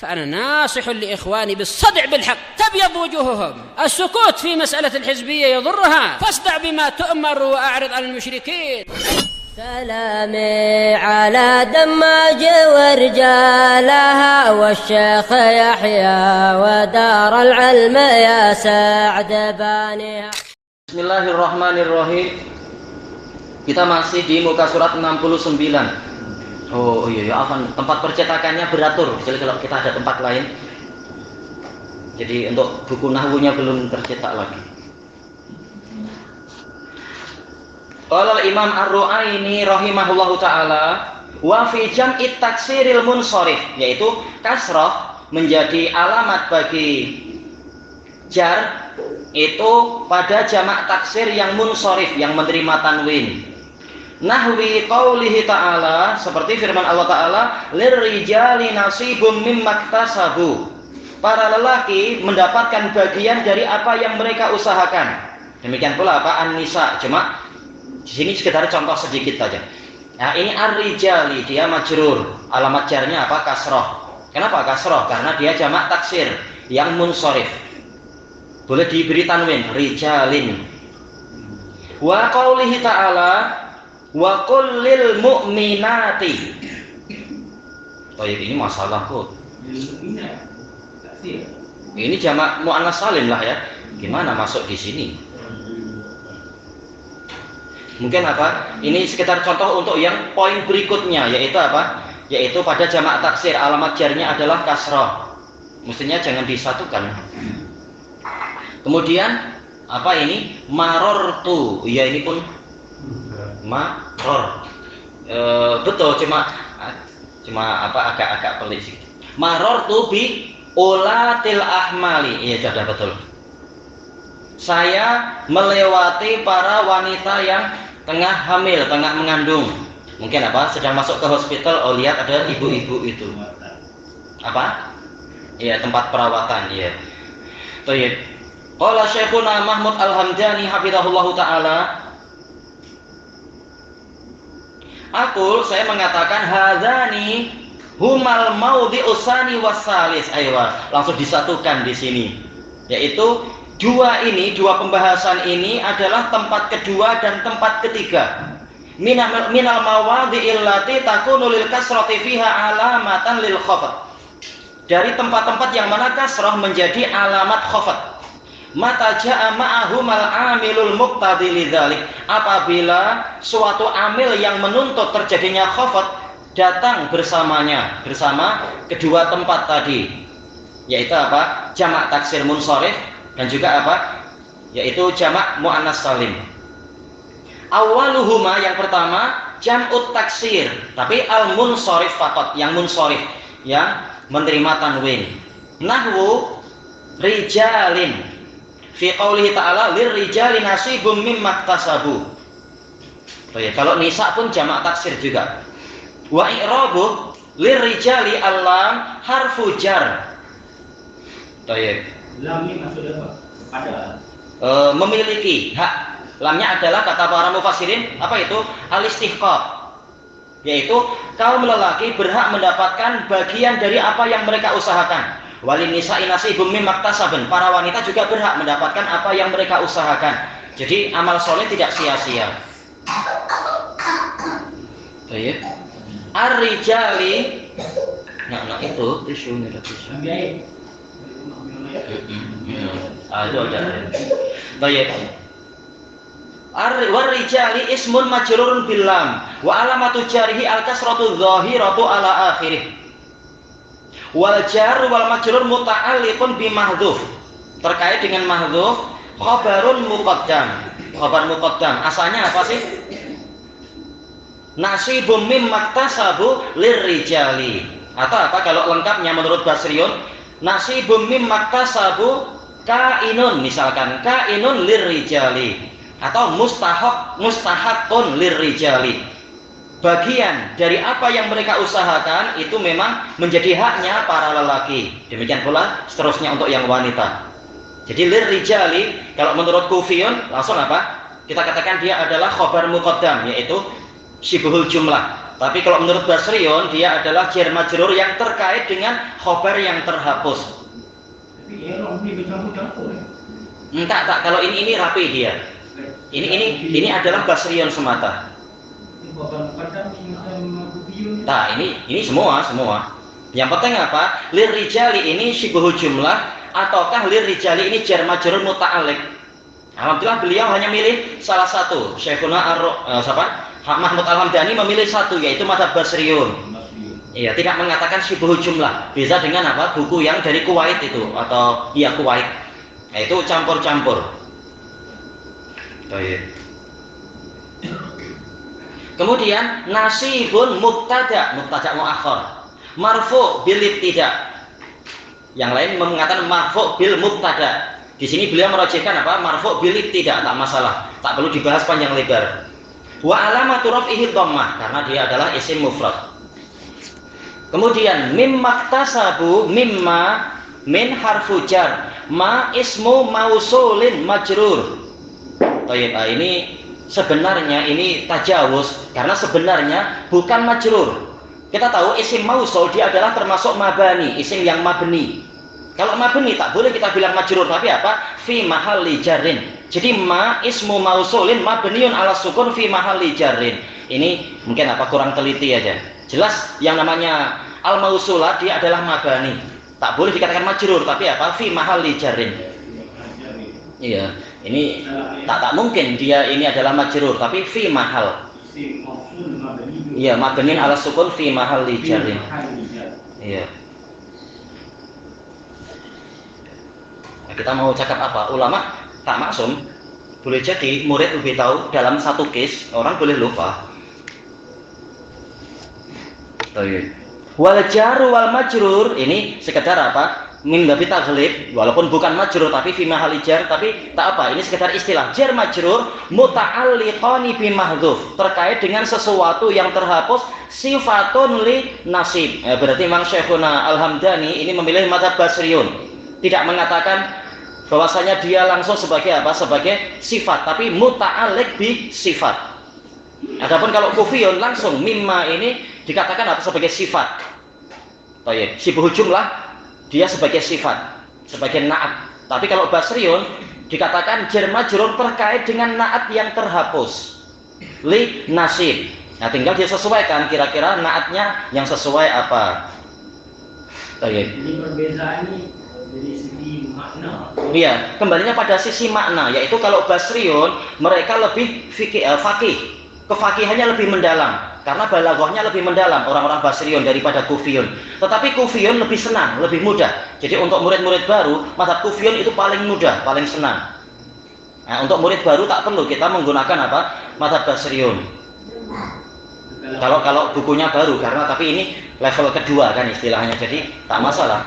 فأنا ناصح لإخواني بالصدع بالحق تبيض وجوههم. السكوت في مسألة الحزبية يضرها، فاصدع بما تؤمر وأعرض عن المشركين. سلامي على دماج ورجالها والشيخ يحيى ودار العلم يا سعد بانيها. Bismillahirrahmanirrahim. Kita masih di muka surat 69. Oh iya, tempat percetakannya beratur. Jadi kalau kita ada tempat lain, jadi untuk buku nahwunya belum tercetak lagi. Qala Imam Ar-Ru'aini rahimahullahu taala wa fi jam'i taksiril munsharif, yaitu kasrah menjadi alamat bagi jar itu pada jamak taksir yang munsharif, yang menerima tanwin. Nahwi qaulihi ta'ala, seperti firman Allah Ta'ala, lirrijali nasibum mimmaktasabu, para lelaki mendapatkan bagian dari apa yang mereka usahakan. Demikian pula apa an-nisa, cuma di sini sekedar contoh sedikit saja. Nah, ini ar-rijali, dia majrur, alamat jarnya apa? Kasroh. Kenapa kasroh? Karena dia jamak taksir yang munsharif, boleh diberi tanwin, rijalin. Wa qaulihi ta'ala wa kullil mu'minati. Oh ini masalah kok. Ini jamak muannas salim lah ya. Gimana masuk di sini? Mungkin apa? Ini sekitar contoh untuk yang poin berikutnya, yaitu apa? Yaitu pada jamak taksir alamat jarnya adalah kasrah. Mestinya jangan disatukan. Kemudian apa ini? Marortu. Ya ini pun maror. Betul, cuma apa agak pelik sih. Marortu bi ulatil ahmali. Iya, sudah betul. Saya melewati para wanita yang tengah hamil, tengah mengandung. Mungkin apa? Sedang masuk ke hospital. Oh, lihat ada ibu-ibu itu. Apa? Iya, tempat perawatan. Iya. Baik. Qala Syekhuna Mahmud Al-Hamdani hafizahullahu taala, saya mengatakan hadzani humal maudhi'us tsani wassalis. Ayo, langsung disatukan di sini. Yaitu dua pembahasan ini adalah tempat kedua dan tempat ketiga. Minal mawadhi'il lati takunu lil kasrati fiha alamatan lil khafat. Dari tempat-tempat yang mana kasrah menjadi alamat khafat. Mata ja'a ma'ahumal amilul muqtadi lidzalik, apabila suatu amil yang menuntut terjadinya khafat datang bersamanya, bersama kedua tempat tadi, yaitu apa? Jamak taksir munsharif dan juga apa? Yaitu jamak muannas salim. Awaluhuma, yang pertama jam'ut taksir, tapi al munsharif faqat, yang munsharif, yang menerima tanwin. Nahwu rijalin fi qaulihi ta'ala lirrijali nasibum mimmaktasabu. Kalau nisa pun jamak taksir juga. Wa i'rabu lirrijali allam harfu jar. Lam ini maksudnya apa? Ada. Memiliki hak. Lamnya adalah kata para mufassirin apa itu? Al-istihqaq. Yaitu kaum lelaki berhak mendapatkan bagian dari apa yang mereka usahakan. Walin nisa'i nasibum mimmaktasabun, para wanita juga berhak mendapatkan apa yang mereka usahakan. Jadi amal soleh tidak sia-sia. Baik. Ar-rijali, nah itu tisu. Itu ada. Baik. Ar-rijali ismun majrurun bil lam wa alamatu jarihi al-kasratu dzahiratu ala akhirih. Wal jar wal majrur muta'alliqun bi mahdhuf. Terkait dengan mahdhuf, khabarun muqaddam. Khabar muqaddam asalnya apa sih? Nasibum mimmaktasabu lirrijali. Atau apa kalau lengkapnya menurut Basriun? Nasibum mimmaktasabu kainun, misalkan kainun lirrijali, atau mustahaqun lirrijali. Bagian dari apa yang mereka usahakan itu memang menjadi haknya para lelaki. Demikian pula seterusnya untuk yang wanita. Jadi lirrijali kalau menurut Kufiyun langsung apa? Kita katakan dia adalah khabar muqaddam, yaitu syibhul jumlah. Tapi kalau menurut Basriun dia adalah jar majrur yang terkait dengan khobar yang terhapus. Enggak, tak. Kalau ini rapi dia. Ini adalah Basriun semata. Nah, ini semua. Yang penting apa? Lirijali ini syibhu jumlah ataukah lirijali ini jar majrur muta'alliq. Alhamdulillah beliau hanya milih salah satu. Syekhuna Mahmud Al-Hamdani memilih satu, yaitu madzhab Basriun. Iya, tidak mengatakan syibhu jumlah. Beda dengan apa? Buku yang dari Kuwait itu atau Kuwait. Nah, itu campur-campur. Kemudian nasibun mubtada muakhar, marfu bil ibtida. Yang lain mengatakan marfu bil mubtada. Di sini beliau merajihkan apa? Marfu bil ibtida, tak masalah, tak perlu dibahas panjang lebar. Wa alamatu raf'ihi dhammah, karena dia adalah isim mufrad. Kemudian mimmaktasabu, mimma min harfu jar, ma ismu mausulin majrur. Ini sebenarnya ini tajawuz, karena sebenarnya bukan majrur. Kita tahu isim mausul dia adalah termasuk mabani, isim yang mabni. Kalau mabni tak boleh kita bilang majrur, tapi apa? Fi mahalli jarrin. Jadi ma ismu mausulin mabniun ala sukun fi mahalli jarrin. Ini mungkin apa kurang teliti aja. Jelas yang namanya al mausulah dia adalah mabani. Tak boleh dikatakan majrur, tapi apa? Fi mahalli jarrin. Iya, ini tak mungkin dia ini adalah majrur, tapi fi mahal. Iya, mabniun ala sukun fi mahalli jarrin. Iya. Kita mau cakap apa? Ulama tak maksum. Boleh jadi murid lebih tahu dalam satu case, orang boleh lupa. Wal jaru wal majrur ini sekedar apa? Min babi taghlib, walaupun bukan majrur tapi fi mahalli jar, tapi tak apa, ini sekedar istilah. Jar majrur muta'alliqani bi mahdhuf, terkait dengan sesuatu yang terhapus, sifatun li nasib. Berarti Imam Syekhuna Al-Hamdani ini memilih madzhab Basriun. Tidak mengatakan bahwasanya dia langsung sebagai apa? Sebagai sifat, tapi muta'alliq bi sifat. Adapun kalau Kufiyun langsung mimma ini dikatakan apa? Sebagai sifat. Baik, syibhu jumlah dia sebagai sifat, sebagai na'at. Tapi kalau Basriun dikatakan jar majrur terkait dengan na'at yang terhapus. Li nasib. Nah, tinggal dia sesuaikan kira-kira na'atnya yang sesuai apa. Baik. Ini perbedaan ini dari segi makna. Iya, kembalinya pada sisi makna, yaitu kalau Basriun mereka lebih fakih, kefakihannya lebih mendalam, karena balaghahnya lebih mendalam orang-orang Basriun daripada Kufiyun. Tetapi Kufiyun lebih senang, lebih mudah. Jadi untuk murid-murid baru, madzhab Kufiyun itu paling mudah, paling senang. Nah, untuk murid baru tak perlu kita menggunakan apa? Madzhab Basriun. Kalau bukunya baru, karena tapi ini level kedua kan istilahnya, jadi tak masalah.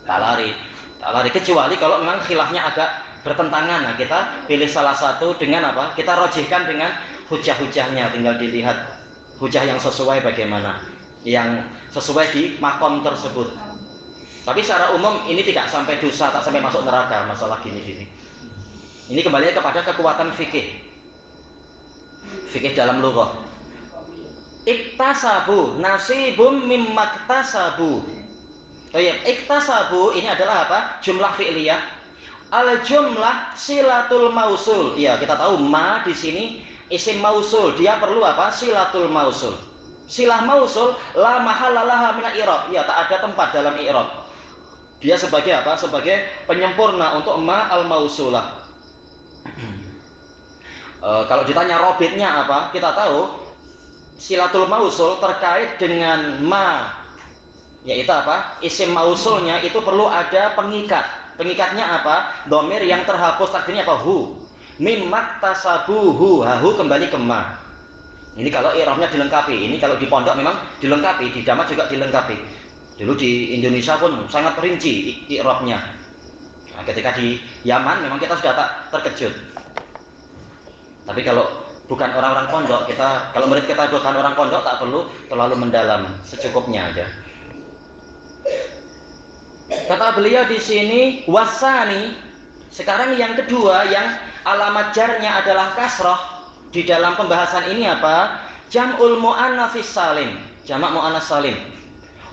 Tak lari, kecuali kalau memang khilafnya agak bertentangan. Nah, kita pilih salah satu dengan apa? Kita rojihkan dengan hujah-hujahnya, tinggal dilihat hujah yang sesuai bagaimana, yang sesuai di makom tersebut. Tapi secara umum ini tidak sampai dosa, tak sampai masuk neraka masalah gini-gini. Ini kembali kepada kekuatan fikih dalam lughah. Iktasabu nasibum mimmaktasabu. Iktasabu ini adalah apa? Jumlah fi'liyah. Al jumlah silatul mausul. Ya, kita tahu ma di sini isim mausul, dia perlu apa? Silatul mausul. Silah mausul la mahallalaha min i'rab. Ya, tak ada tempat dalam i'rab. Dia sebagai apa? Sebagai penyempurna untuk ma al mausulah. Kalau ditanya robitnya apa? Kita tahu silatul mausul terkait dengan ma, yaitu apa? Isim mausulnya itu perlu ada pengikat. Pengikatnya apa? Dhamir yang terhapus, takdirnya apa? Hu. Mimmaktasabuhu, hu kembali ke ma. Ini kalau i'rabnya dilengkapi. Ini kalau di pondok memang dilengkapi, di Damat juga dilengkapi. Dulu di Indonesia pun sangat rinci i'rabnya. Nah, ketika di Yaman memang kita sudah tak terkejut. Tapi kalau bukan orang-orang pondok, kalau murid kita bukan orang pondok, tak perlu terlalu mendalam, secukupnya aja. Kata beliau di sini wasani. Sekarang yang kedua yang alamat jarnya adalah kasroh. di dalam pembahasan ini apa? Jam'ul mu'annatsis salim, jamak mu'annats salim.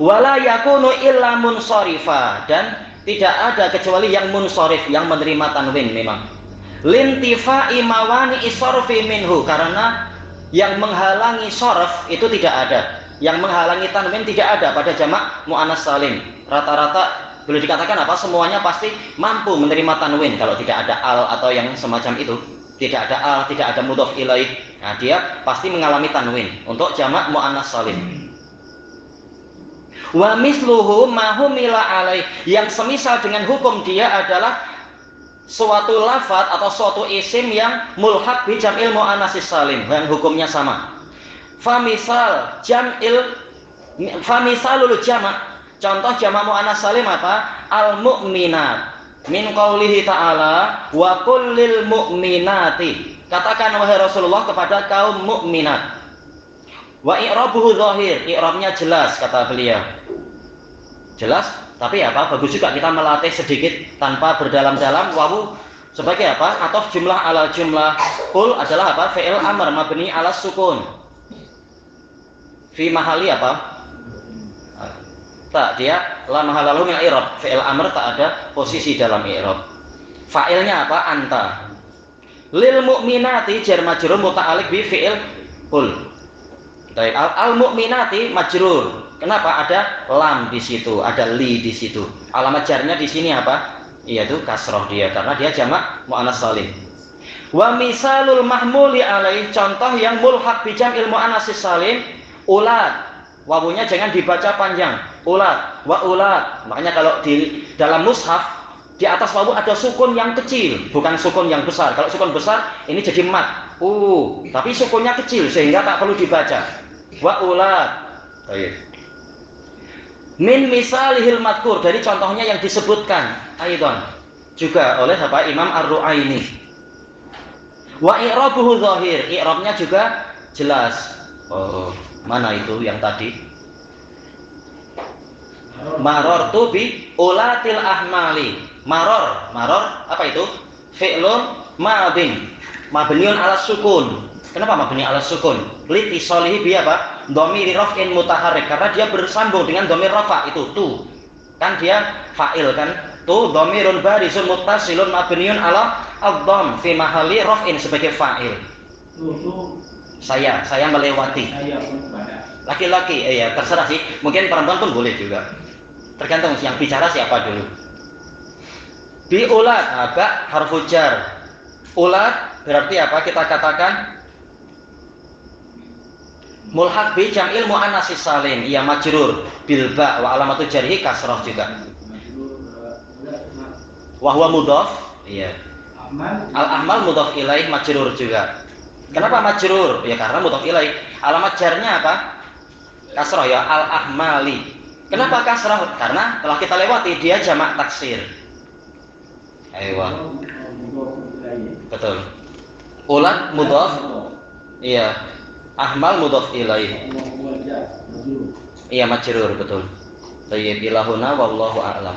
Wala yakunu illa munsorifa, dan tidak ada kecuali yang munsorif, yang menerima tanwin memang. Lintifa'i mawani isarfi minhu, karena yang menghalangi sorf itu tidak ada. Yang menghalangi tanwin tidak ada pada jamak mu'annats salim. Rata-rata boleh dikatakan apa? Semuanya pasti mampu menerima tanwin kalau tidak ada al atau yang semacam itu. Tidak ada al, tidak ada mudhof ilaih. Nah, dia pasti mengalami tanwin untuk jamak mu'annats salim. Wa misluhu ma humila alaih, yang semisal dengan hukum dia adalah suatu lafaz atau suatu isim yang mulhaq bi jam'il mu'annatsis salim, yang hukumnya sama. Famisalul jamak, contoh jamak mu'annats salim apa? Al mu'minat min qaulihi ta'ala wa kullil mu'minati, katakan wahai Rasulullah kepada kaum mukminat. Wa i'rabuhu zahir, i'rabnya jelas kata beliau. Jelas, tapi apa? Bagus juga kita melatih sedikit tanpa berdalam-dalam. Wawu sebagai apa? Atau jumlah ala jumlah. Qul adalah apa? Fi'il amr mabni ala sukun. Fi mahali apa? Tak, dia la mahalahu min i'rab. Fi'il amr tak ada posisi dalam i'rab. Fa'ilnya apa? Anta. Lil mu'minati jar majrur muta'alliq bi fi'il qul. Al mu'minati majrur. Kenapa? Ada lam di situ, ada li di situ. Alamat jarnya di sini apa? Yaitu kasroh dia, karena dia jamak mu'annats salim. Wa misalul mahmuli alaih, contoh yang mulhaq bi jam'il mu'annatsis salim, ulat. Wawunya jangan dibaca panjang. Ulat, wa ulat. Makanya kalau di dalam mushaf di atas wawu ada sukun yang kecil, bukan sukun yang besar. Kalau sukun besar ini jadi mat. Tapi sukunnya kecil sehingga tak perlu dibaca. Wa ulat. Baik. Min misalihil madkur, dari contohnya yang disebutkan aidan juga oleh apa? Imam Ar-Ru'aini. Wa i'rabuhu zahir, i'rabnya juga jelas. Mana itu yang tadi? Marartu bi ulatil ahmali. Maror apa itu? Fi'lun madin mabniun ala sukun. Kenapa mabni ala sukun? Litisalihi bi apa? Dhamir raf'in mutaharrik, karena dia bersambung dengan dhamir rafa itu tu. Kan dia fa'il kan? Tu dhamirun barizun muttasilun mabniun ala ad-dham fi mahalli raf'in sebagai fa'il. Saya melewati. Laki-laki, ya terserah sih. Mungkin perempuan pun boleh juga. Tergantung yang bicara siapa dulu. Bi ulat, agak harfu jar. Ulat berarti apa? Kita katakan mulhaq bi jam'il mu'annatsis salim, ia majrur bil ba wa alamatu jarhi kasrah juga. Wa huwa mudhaf, iya. Al ahmal mudhaf ilaih majrur juga. Kenapa majrur? Ya karena mudhaf ilaih. Alamat jarnya apa? Kasrah ya, al ahmali. Kenapa kasrah? Karena telah kita lewati dia jamak taksir. Aywa. Betul. Ulat mudhaf. Iya. Ahmal mudhaf ilaih. Iya majrur, betul. Tayyib ilahuna wallahu a'lam.